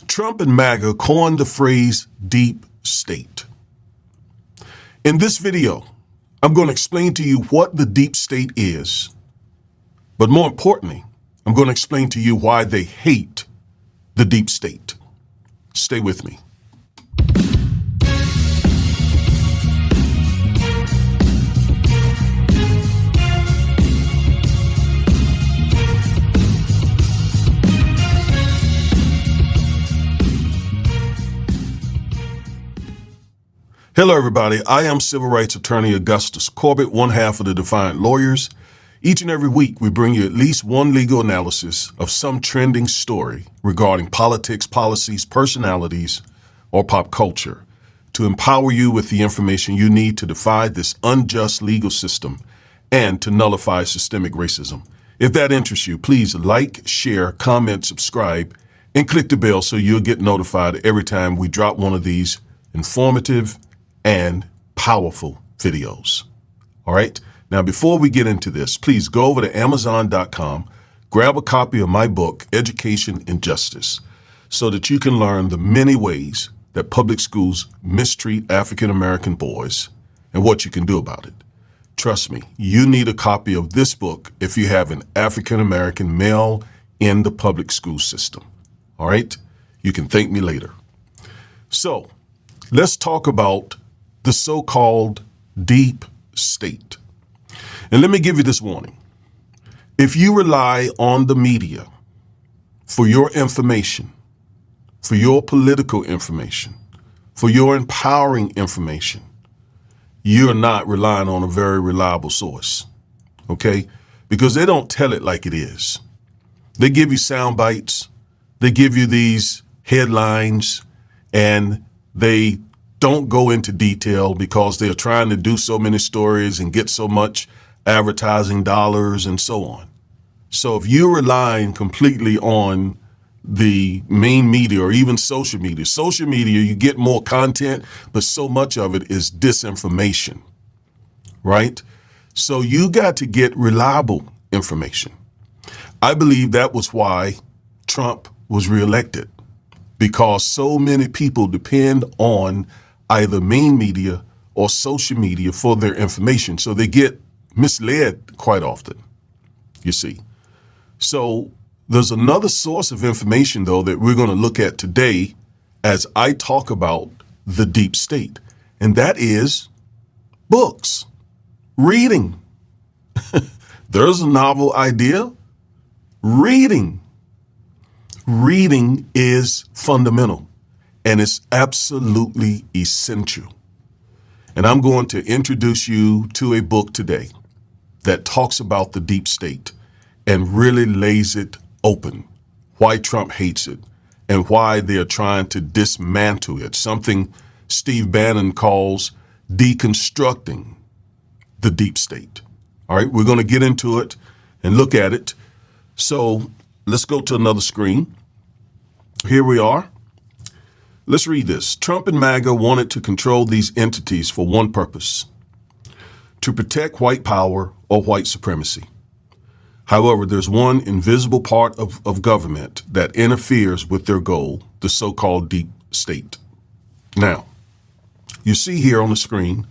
Trump and MAGA coined the phrase deep state. In this video, I'm going to explain to you what the deep state is, but more importantly, I'm going to explain to you why they hate the deep state. Stay with me. Hello, everybody. I am civil rights attorney Augustus Corbett, one half of the Defiant Lawyers. Each and every week, we bring you at least one legal analysis of some trending story regarding politics, policies, personalities, or pop culture to empower you with the information you need to defy this unjust legal system and to nullify systemic racism. If that interests you, please like, share, comment, subscribe, and click the bell so you'll get notified every time we drop one of these informative and powerful videos. All right. Now, before we get into this, please go over to Amazon.com, grab a copy of my book, Education and Justice, so that you can learn the many ways that public schools mistreat African-American boys and what you can do about it. Trust me, you need a copy of this book if you have an African-American male in the public school system. All right. You can thank me later. So let's talk about the so-called deep state. And let me give you this warning. If you rely on the media for your information, for your political information, for your empowering information, you're not relying on a very reliable source, okay? Because they don't tell it like it is. They give you sound bites, they give you these headlines, and they don't go into detail because they're trying to do so many stories and get so much advertising dollars and so on. So if you're relying completely on the main media or even social media, you get more content, but so much of it is disinformation, right? So you got to get reliable information. I believe that was why Trump was reelected, because so many people depend on either main media or social media for their information. So they get misled quite often, you see. So there's another source of information, though, that we're going to look at today as I talk about the deep state, and that is books, reading. There's a novel idea. Reading. Reading is fundamental. And it's absolutely essential. And I'm going to introduce you to a book today that talks about the deep state and really lays it open, why Trump hates it and why they're trying to dismantle it, something Steve Bannon calls deconstructing the deep state. All right, we're going to get into it and look at it. So let's go to another screen. Here we are. Let's read this. Trump and MAGA wanted to control these entities for one purpose: to protect white power or white supremacy. However, there's one invisible part of government that interferes with their goal, the so-called deep state. Now, you see here on the screen,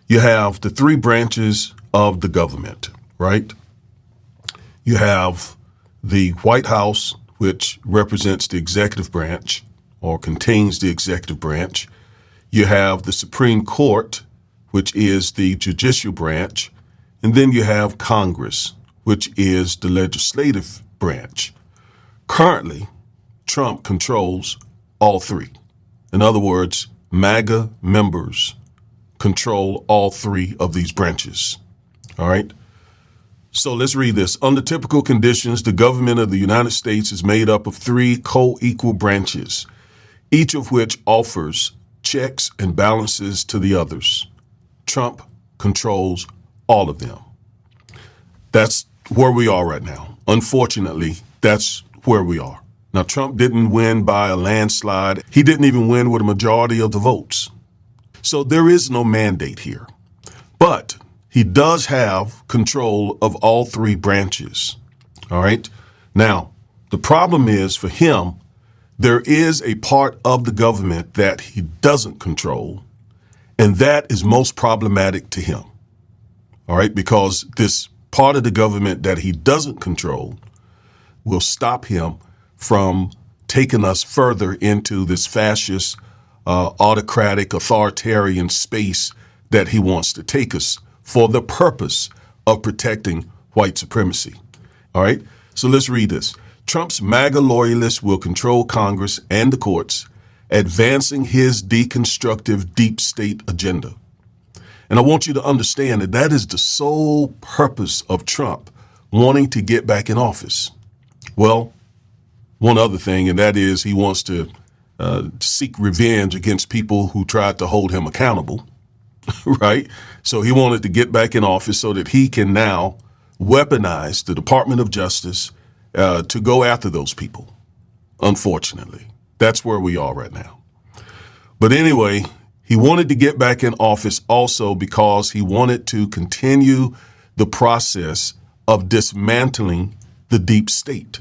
you have the three branches of the government, right? You have the White House, which represents the executive branch, or contains the executive branch. You have the Supreme Court, which is the judicial branch. And then you have Congress, which is the legislative branch. Currently, Trump controls all three. In other words, MAGA members control all three of these branches. All right. So let's read this. Under typical conditions, the government of the United States is made up of three co-equal branches, each of which offers checks and balances to the others. Trump controls all of them. That's where we are right now. Unfortunately, that's where we are. Now, Trump didn't win by a landslide. He didn't even win with a majority of the votes. So there is no mandate here. But he does have control of all three branches. All right. Now, the problem is for him there is a part of the government that he doesn't control, and that is most problematic to him. All right, because this part of the government that he doesn't control will stop him from taking us further into this fascist, autocratic, authoritarian space that he wants to take us for the purpose of protecting white supremacy. All right, so let's read this. Trump's MAGA loyalists will control Congress and the courts, advancing his deconstructive deep state agenda. And I want you to understand that that is the sole purpose of Trump wanting to get back in office. Well, one other thing, and that is he wants to seek revenge against people who tried to hold him accountable, right? So he wanted to get back in office so that he can now weaponize the Department of Justice to go after those people. Unfortunately, that's where we are right now. But anyway, he wanted to get back in office also because he wanted to continue the process of dismantling the deep state.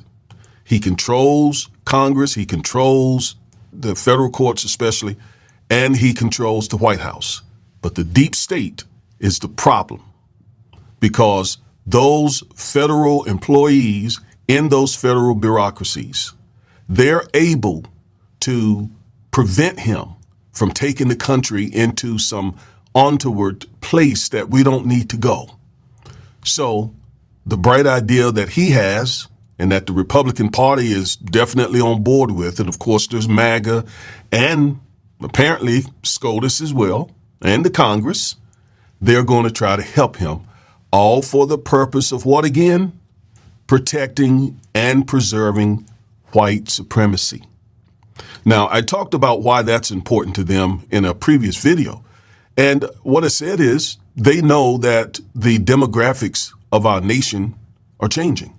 He controls Congress, he controls the federal courts especially, and he controls the White House. But the deep state is the problem because those federal employees in those federal bureaucracies, they're able to prevent him from taking the country into some untoward place that we don't need to go. So the bright idea that he has and that the Republican Party is definitely on board with, and of course there's MAGA and apparently SCOTUS as well, and the Congress, they're going to try to help him, all for the purpose of what again? Protecting and preserving white supremacy. Now, I talked about why that's important to them in a previous video. And what I said is they know that the demographics of our nation are changing.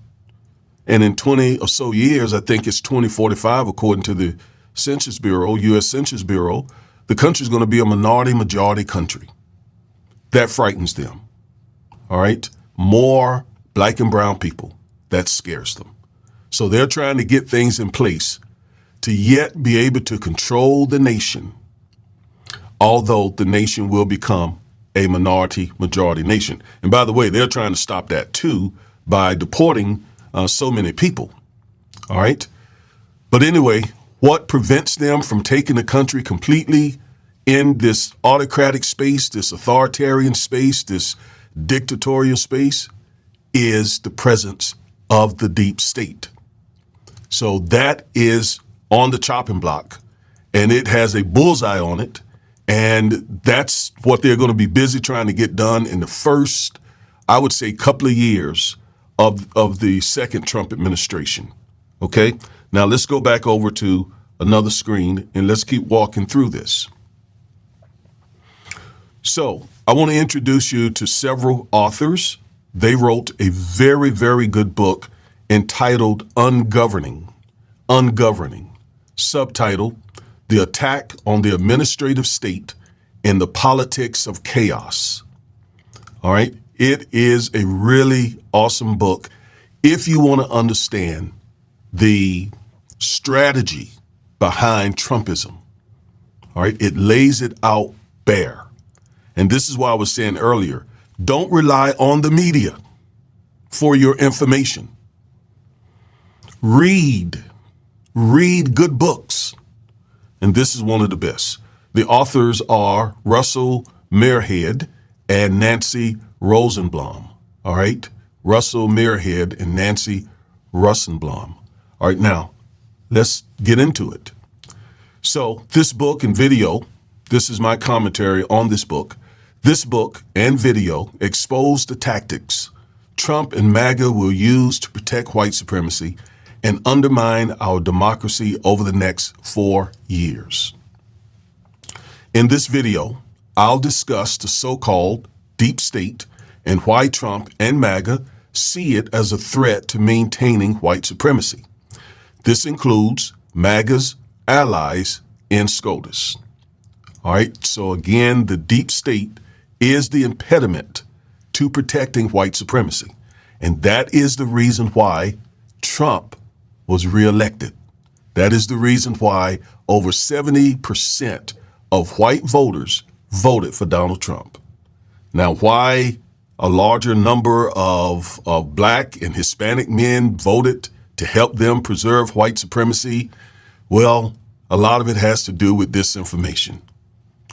And in 20 or so years, I think it's 2045, according to the Census Bureau, U.S. Census Bureau, the country is going to be a majority country. That frightens them. All right? More black and brown people. That scares them. So they're trying to get things in place to yet be able to control the nation, although the nation will become a majority nation. And by the way, they're trying to stop that too by deporting so many people. All right. But anyway, what prevents them from taking the country completely in this autocratic space, this authoritarian space, this dictatorial space is the presence of the deep state. So that is on the chopping block and it has a bullseye on it. And that's what they're going to be busy trying to get done in the first, I would say, couple of years of the second Trump administration. Okay, now let's go back over to another screen and let's keep walking through this. So I want to introduce you to several authors. They wrote a very, very good book entitled Ungoverning, subtitle, The Attack on the Administrative State and the Politics of Chaos. All right. It is a really awesome book if you want to understand the strategy behind Trumpism. All right. It lays it out bare. And this is why I was saying earlier, don't rely on the media for your information. Read good books. And this is one of the best. The authors are Russell Muirhead and Nancy Rosenblum. All right. Russell Muirhead and Nancy Rosenblum. All right. Now let's get into it. So this book and video, this is my commentary on this book. This book and video expose the tactics Trump and MAGA will use to protect white supremacy and undermine our democracy over the next 4 years. In this video, I'll discuss the so-called deep state and why Trump and MAGA see it as a threat to maintaining white supremacy. This includes MAGA's allies in SCOTUS. All right, so again, the deep state is the impediment to protecting white supremacy. And that is the reason why Trump was reelected. That is the reason why over 70% of white voters voted for Donald Trump. Now, why a larger number of black and Hispanic men voted to help them preserve white supremacy? Well, a lot of it has to do with disinformation.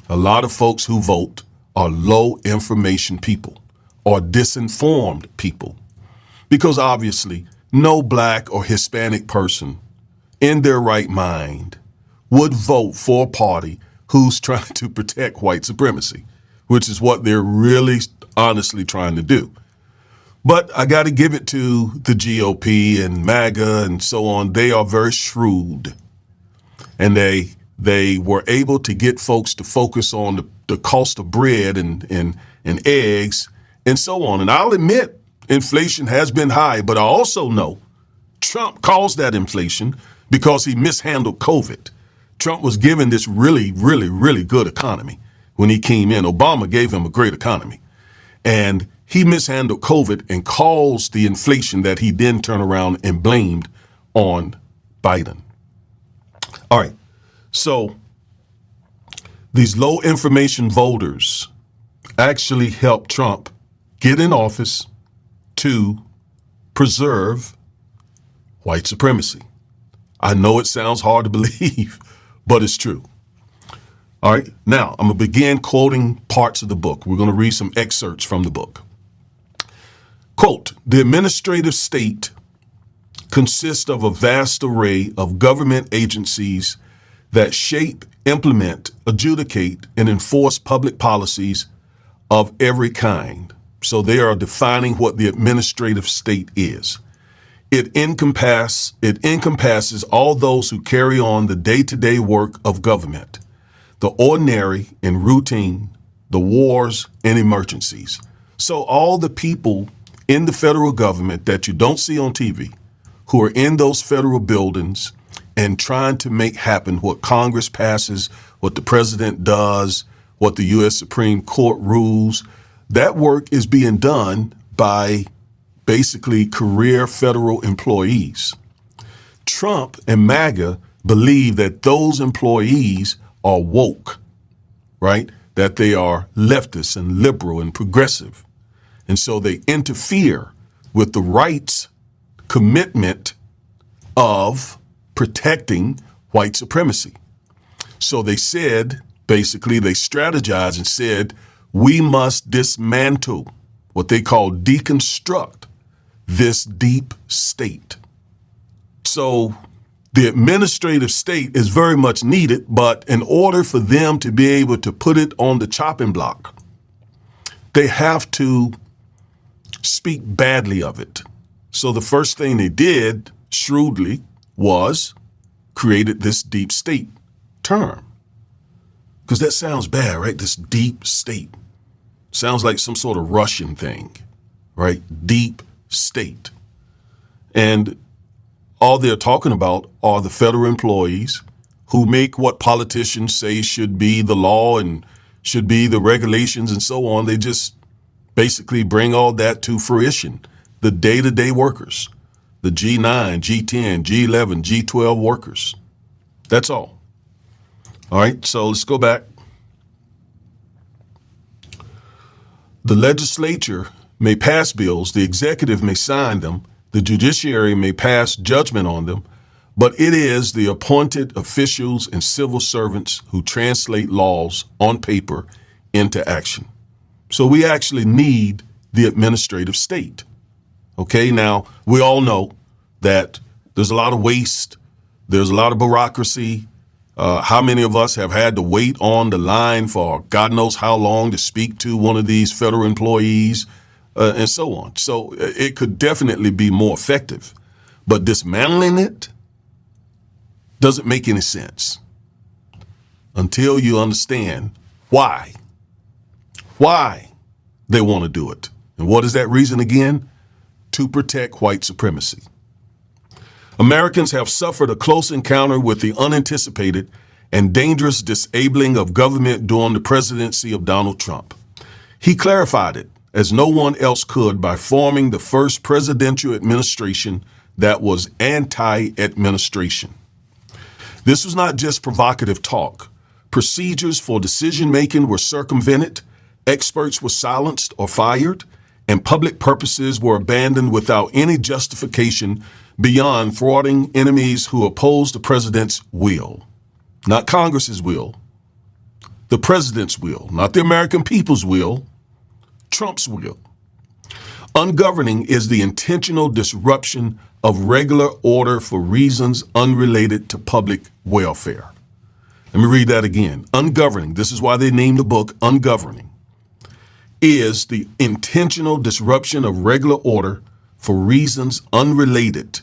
A lot of folks who vote are low information people or disinformed people, because obviously no black or Hispanic person in their right mind would vote for a party who's trying to protect white supremacy, which is what they're really honestly trying to do. But I got to give it to the GOP and MAGA and so on. They are very shrewd, and they were able to get folks to focus on the cost of bread and eggs and so on. And I'll admit inflation has been high, but I also know Trump caused that inflation because he mishandled COVID. Trump was given this really, really, really good economy when he came in. Obama gave him a great economy. And he mishandled COVID and caused the inflation that he then turned around and blamed on Biden. All right. So these low information voters actually helped Trump get in office to preserve white supremacy. I know it sounds hard to believe, but it's true. All right. Now, I'm going to begin quoting parts of the book. We're going to read some excerpts from the book. Quote, "The administrative state consists of a vast array of government agencies that shape, implement, adjudicate, and enforce public policies of every kind." So they are defining what the administrative state is. It encompasses all those who carry on the day-to-day work of government, the ordinary and routine, the wars and emergencies. So all the people in the federal government that you don't see on TV, who are in those federal buildings and trying to make happen what Congress passes, what the president does, what the U.S. Supreme Court rules, that work is being done by basically career federal employees. Trump and MAGA believe that those employees are woke, right? That they are leftist and liberal and progressive. And so they interfere with the rights commitment of protecting white supremacy. So they said, basically, they strategized and said, we must dismantle, what they call deconstruct, this deep state. So the administrative state is very much needed, but in order for them to be able to put it on the chopping block, they have to speak badly of it. So the first thing they did shrewdly was created this deep state term. Because that sounds bad, right? This deep state. Sounds like some sort of Russian thing, right? Deep state. And all they're talking about are the federal employees who make what politicians say should be the law and should be the regulations and so on. They just basically bring all that to fruition. The day-to-day workers, the G9, G10, G11, G12 workers. That's all. All right, so let's go back. The legislature may pass bills, the executive may sign them, the judiciary may pass judgment on them, but it is the appointed officials and civil servants who translate laws on paper into action. So we actually need the administrative state. Okay, now we all know that there's a lot of waste, there's a lot of bureaucracy. How many of us have had to wait on the line for God knows how long to speak to one of these federal employees and so on. So it could definitely be more effective, but dismantling it doesn't make any sense until you understand why they want to do it. And what is that reason again? To protect white supremacy. Americans have suffered a close encounter with the unanticipated and dangerous disabling of government during the presidency of Donald Trump. He clarified it as no one else could by forming the first presidential administration that was anti-administration. This was not just provocative talk. Procedures for decision-making were circumvented, experts were silenced or fired, and public purposes were abandoned without any justification beyond thwarting enemies who opposed the president's will. Not Congress's will. The president's will. Not the American people's will. Trump's will. Ungoverning is the intentional disruption of regular order for reasons unrelated to public welfare. Let me read that again. Ungoverning, this is why they named the book Ungoverning, is the intentional disruption of regular order for reasons unrelated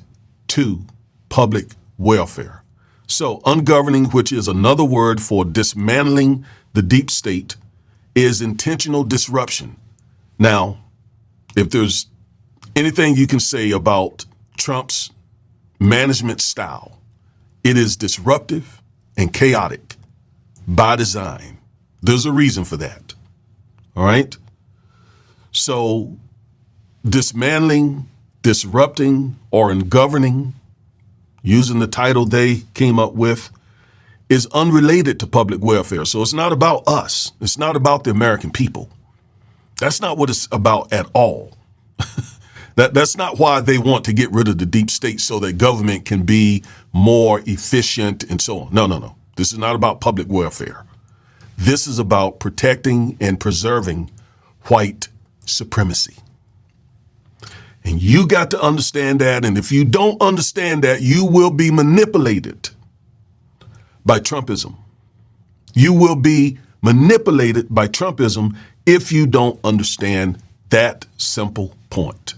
to public welfare. So ungoverning, which is another word for dismantling the deep state, is intentional disruption. Now, if there's anything you can say about Trump's management style, it is disruptive and chaotic by design. There's a reason for that. All right? So dismantling, disrupting, or ungoverning, using the title they came up with, is unrelated to public welfare. So it's not about us. It's not about the American people. That's not what it's about at all. That's not why they want to get rid of the deep state so that government can be more efficient and so on. No. This is not about public welfare. This is about protecting and preserving white supremacy. And you got to understand that. And if you don't understand that, you will be manipulated by Trumpism. You will be manipulated by Trumpism if you don't understand that simple point.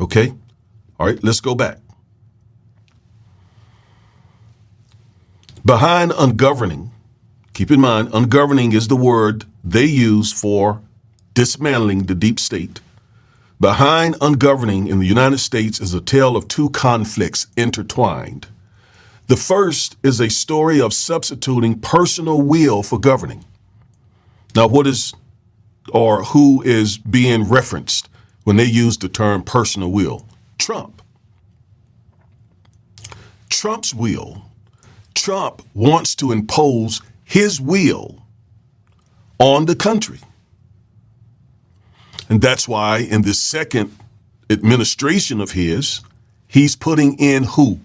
Okay? All right, let's go back. Behind ungoverning, keep in mind, ungoverning is the word they use for dismantling the deep state. Behind ungoverning in the United States is a tale of two conflicts intertwined. The first is a story of substituting personal will for governing. Now, what is or who is being referenced when they use the term personal will? Trump. Trump's will. Trump wants to impose his will on the country. And that's why in this second administration of his, he's putting in who?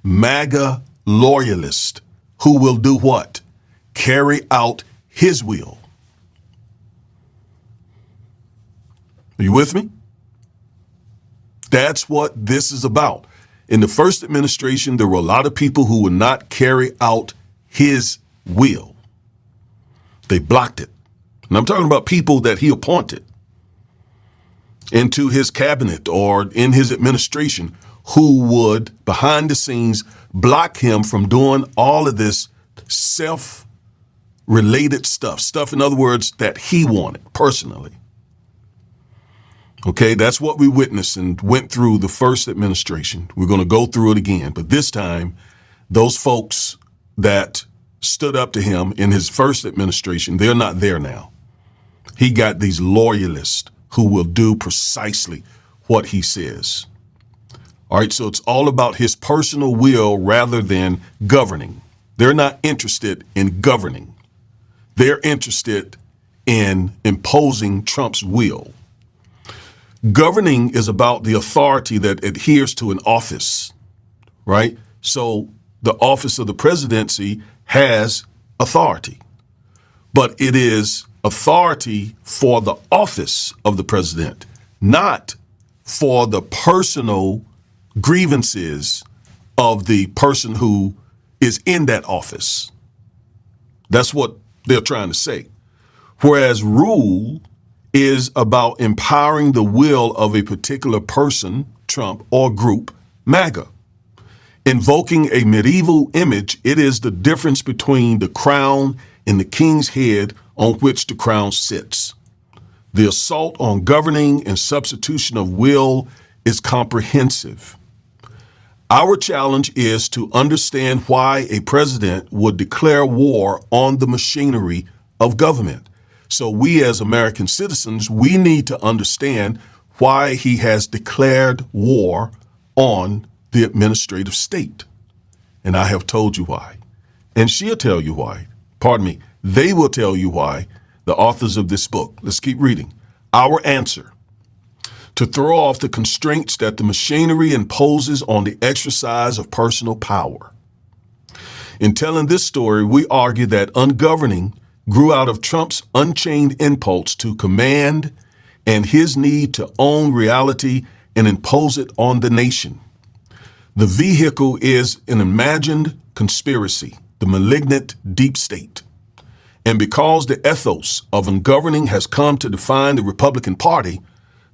MAGA loyalists who will do what? Carry out his will. Are you with me? That's what this is about. In the first administration, there were a lot of people who would not carry out his will. They blocked it. And I'm talking about people that he appointed into his cabinet or in his administration who would, behind the scenes, block him from doing all of this self-related stuff, in other words, that he wanted personally. Okay, that's what we witnessed and went through the first administration. We're going to go through it again. But this time, those folks that stood up to him in his first administration, they're not there now. He got these loyalists who will do precisely what he says. All right, so it's all about his personal will rather than governing. They're not interested in governing. They're interested in imposing Trump's will. Governing is about the authority that adheres to an office, right? So the office of the presidency has authority, but it is authority for the office of the president, not for the personal grievances of the person who is in that office. That's what they're trying to say. Whereas rule is about empowering the will of a particular person, Trump, or group, MAGA. Invoking a medieval image, it is the difference between the crown and the king's head on which the crown sits. The assault on governing and substitution of will is comprehensive. Our challenge is to understand why a president would declare war on the machinery of government. So we as American citizens, we need to understand why he has declared war on the administrative state. and I have told you why. And she'll tell you why. Pardon me. They will tell you why, the authors of this book. Let's keep reading. Our answer: to throw off the constraints that the machinery imposes on the exercise of personal power. In telling this story, we argue that ungoverning grew out of Trump's unchained impulse to command and his need to own reality and impose it on the nation. The vehicle is an imagined conspiracy, the malignant deep state. And because the ethos of ungoverning has come to define the Republican Party,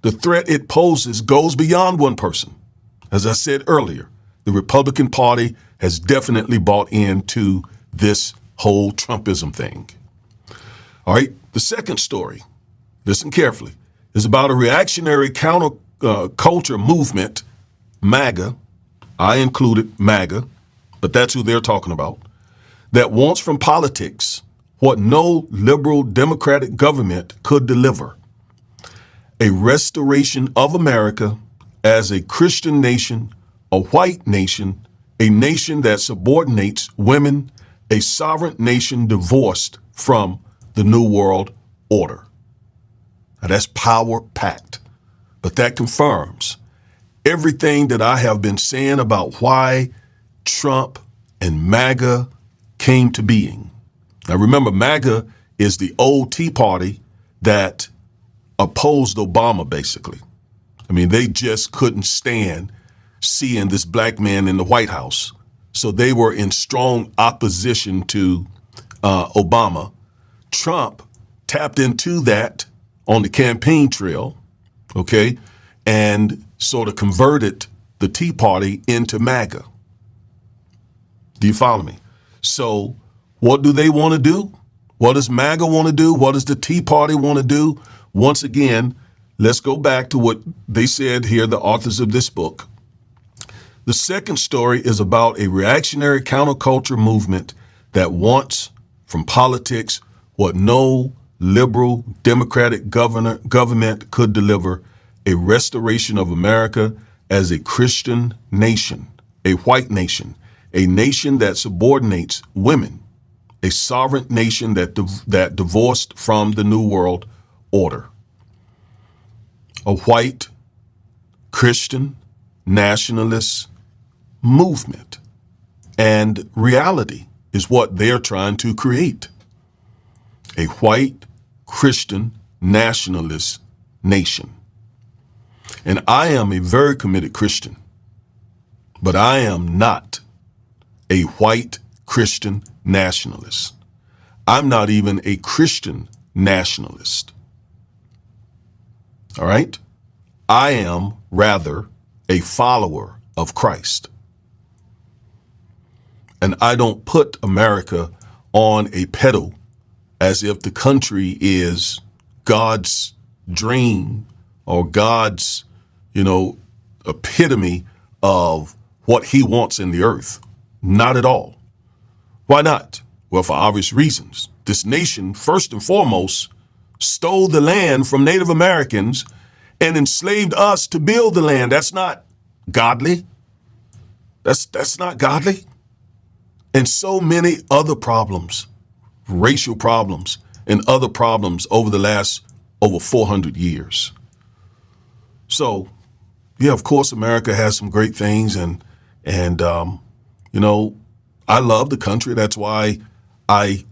the threat it poses goes beyond one person. As I said earlier, the Republican Party has definitely bought into this whole Trumpism thing. All right, the second story, listen carefully, is about a reactionary counterculture movement, MAGA. I included MAGA, but that's who they're talking about, that wants from politics what no liberal democratic government could deliver: a restoration of America as a Christian nation, a white nation, a nation that subordinates women, a sovereign nation divorced from the New World Order. Now that's power packed, but that confirms everything that I have been saying about why Trump and MAGA came to being. Now remember, MAGA is the old Tea Party that opposed Obama, basically. I mean, they just couldn't stand seeing this black man in the White House. So they were in strong opposition to Obama. Trump tapped into that on the campaign trail, okay, and sort of converted the Tea Party into MAGA. Do you follow me? So what do they want to do? What does MAGA want to do? What does the Tea Party want to do? Once again, let's go back to what they said here, the authors of this book. The second story is about a reactionary counterculture movement that wants from politics what no liberal democratic government could deliver: a restoration of America as a Christian nation, a white nation, a nation that subordinates women, a sovereign nation that divorced from the New World Order. A white Christian nationalist movement and reality is what they're trying to create. A white Christian nationalist nation. And I am a very committed Christian, but I am not a white Christian nationalist. I'm not even a Christian nationalist. All right? I am rather a follower of Christ. And I don't put America on a pedal as if the country is God's dream or God's, epitome of what he wants in the earth. Not at all. Why not? Well, for obvious reasons. This nation, first and foremost, stole the land from Native Americans and enslaved us to build the land. That's not godly. That's not godly. And so many other problems, racial problems and other problems over the last over 400 years. So, yeah, of course, America has some great things and I love the country. That's why I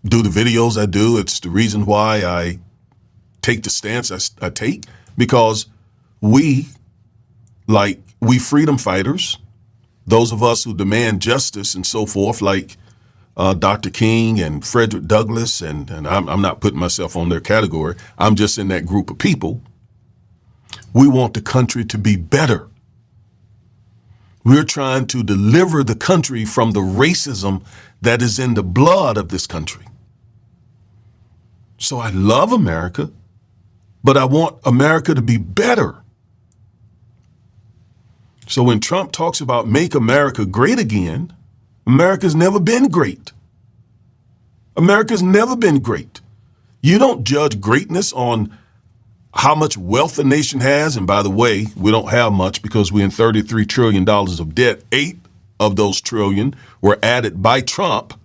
do the videos I do. It's the reason why I take the stance I take, because we freedom fighters, those of us who demand justice and so forth, like Dr. King and Frederick Douglass, and I'm not putting myself on their category. I'm just in that group of people. We want the country to be better. We're trying to deliver the country from the racism that is in the blood of this country. So I love America, but I want America to be better. So when Trump talks about make America great again, America's never been great. America's never been great. You don't judge greatness on how much wealth a nation has. And by the way, we don't have much because we're in $33 trillion of debt. 8 of those trillion were added by Trump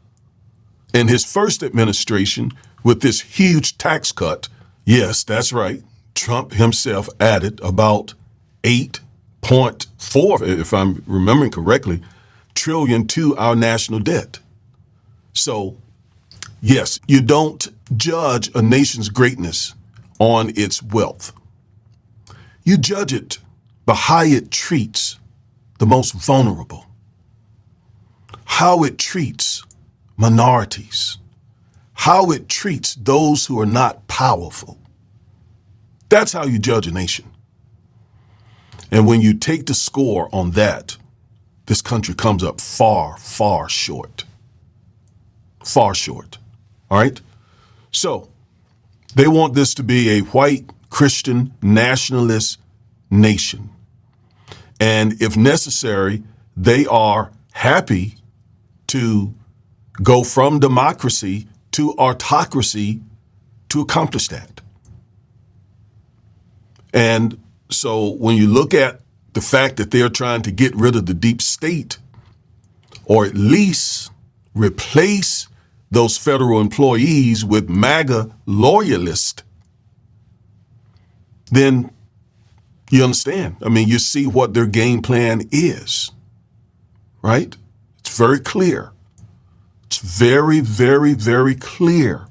in his first administration with this huge tax cut. Yes, that's right. Trump himself added about 8.4, if I'm remembering correctly, trillion to our national debt. So, yes, you don't judge a nation's greatness on its wealth. You judge it by how it treats the most vulnerable, how it treats minorities, how it treats those who are not powerful. That's how you judge a nation. And when you take the score on that, this country comes up far, far short. Far short. All right? So they want this to be a white Christian nationalist nation. And if necessary, they are happy to go from democracy to autocracy to accomplish that. And so when you look at the fact that they're trying to get rid of the deep state, or at least replace those federal employees with MAGA loyalists, then you understand. I mean, you see what their game plan is, right? It's very clear. It's very, very, very clear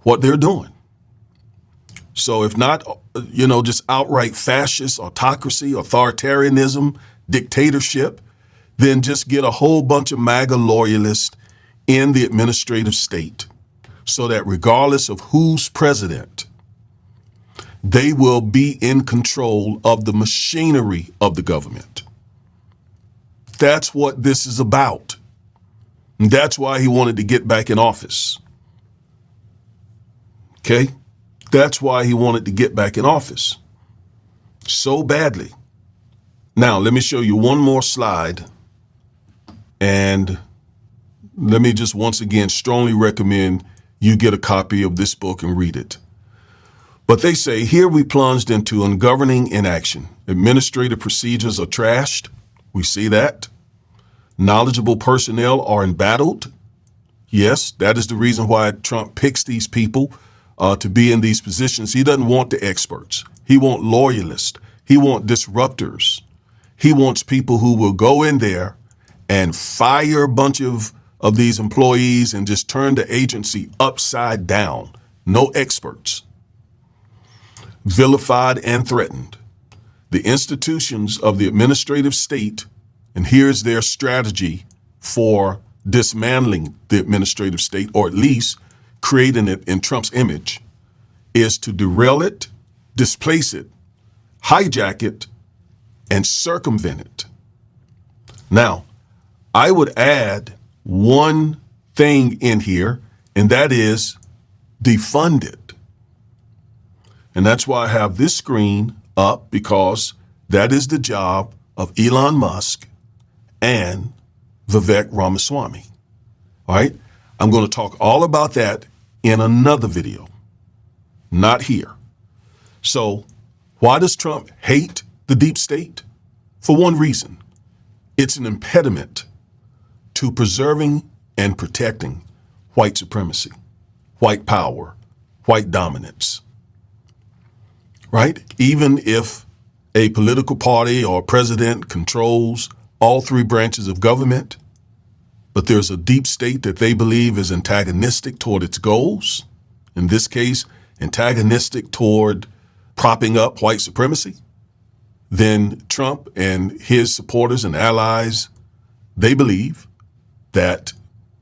what they're doing. So if not, just outright fascist, autocracy, authoritarianism, dictatorship, then just get a whole bunch of MAGA loyalists in the administrative state so that regardless of who's president, they will be in control of the machinery of the government. That's what this is about. And that's why he wanted to get back in office. Okay? That's why he wanted to get back in office so badly. Now, let me show you one more slide. And let me just once again strongly recommend you get a copy of this book and read it. But they say, here we plunged into ungoverning inaction. Administrative procedures are trashed. We see that. Knowledgeable personnel are embattled. Yes, that is the reason why Trump picks these people to be in these positions. He doesn't want the experts. He wants loyalists. He wants disruptors. He wants people who will go in there and fire a bunch of these employees and just turn the agency upside down. No experts. Vilified and threatened. The institutions of the administrative state, and here's their strategy for dismantling the administrative state, or at least creating it in Trump's image, is to derail it, displace it, hijack it, and circumvent it. Now, I would add one thing in here, and that is defund it. And that's why I have this screen up, because that is the job of Elon Musk and Vivek Ramaswamy. All right? I'm going to talk all about that in another video, not here. So why does Trump hate the deep state? For one reason. It's an impediment to preserving and protecting white supremacy, white power, white dominance. Right? Even if a political party or president controls all three branches of government, but there's a deep state that they believe is antagonistic toward its goals, in this case, antagonistic toward propping up white supremacy, then Trump and his supporters and allies, they believe that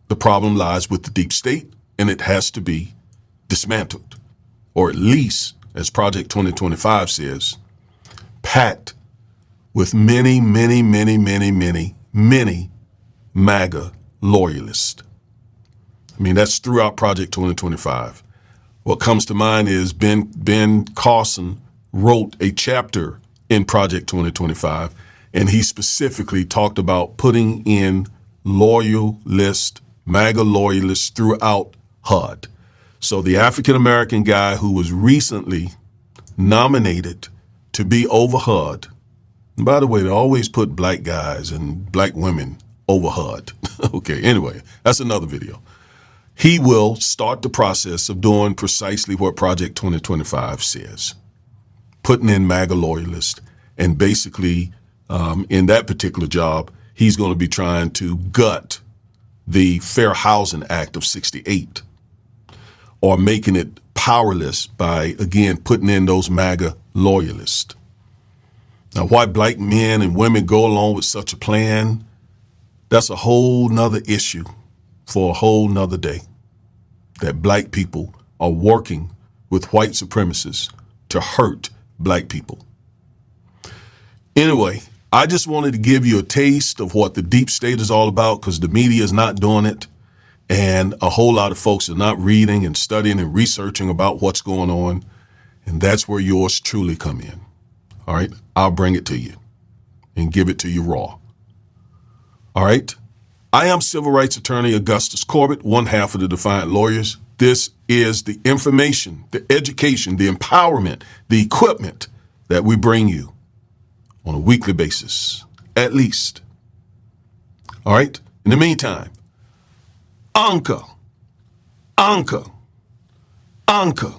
the problem lies with the deep state and it has to be dismantled, or at least, as Project 2025 says, packed with many, many, many, many, many, many MAGA loyalists. I mean, that's throughout Project 2025. What comes to mind is Ben Carson wrote a chapter in Project 2025, and he specifically talked about putting in loyalist, MAGA loyalists throughout HUD. So the African-American guy who was recently nominated to be over HUD, and by the way, they always put black guys and black women over HUD. Okay, anyway, that's another video. He will start the process of doing precisely what Project 2025 says, putting in MAGA loyalists, and basically in that particular job, he's going to be trying to gut the Fair Housing Act of '68, or making it powerless by, again, putting in those MAGA loyalists. Now, why black men and women go along with such a plan, that's a whole nother issue for a whole nother day. That black people are working with white supremacists to hurt black people. Anyway, I just wanted to give you a taste of what the deep state is all about, because the media is not doing it. And a whole lot of folks are not reading and studying and researching about what's going on. And that's where yours truly come in. All right. I'll bring it to you and give it to you raw. All right. I am civil rights attorney Augustus Corbett, one half of the Defiant Lawyers. This is the information, the education, the empowerment, the equipment that we bring you on a weekly basis, at least. All right. In the meantime, anchor, anchor, anchor.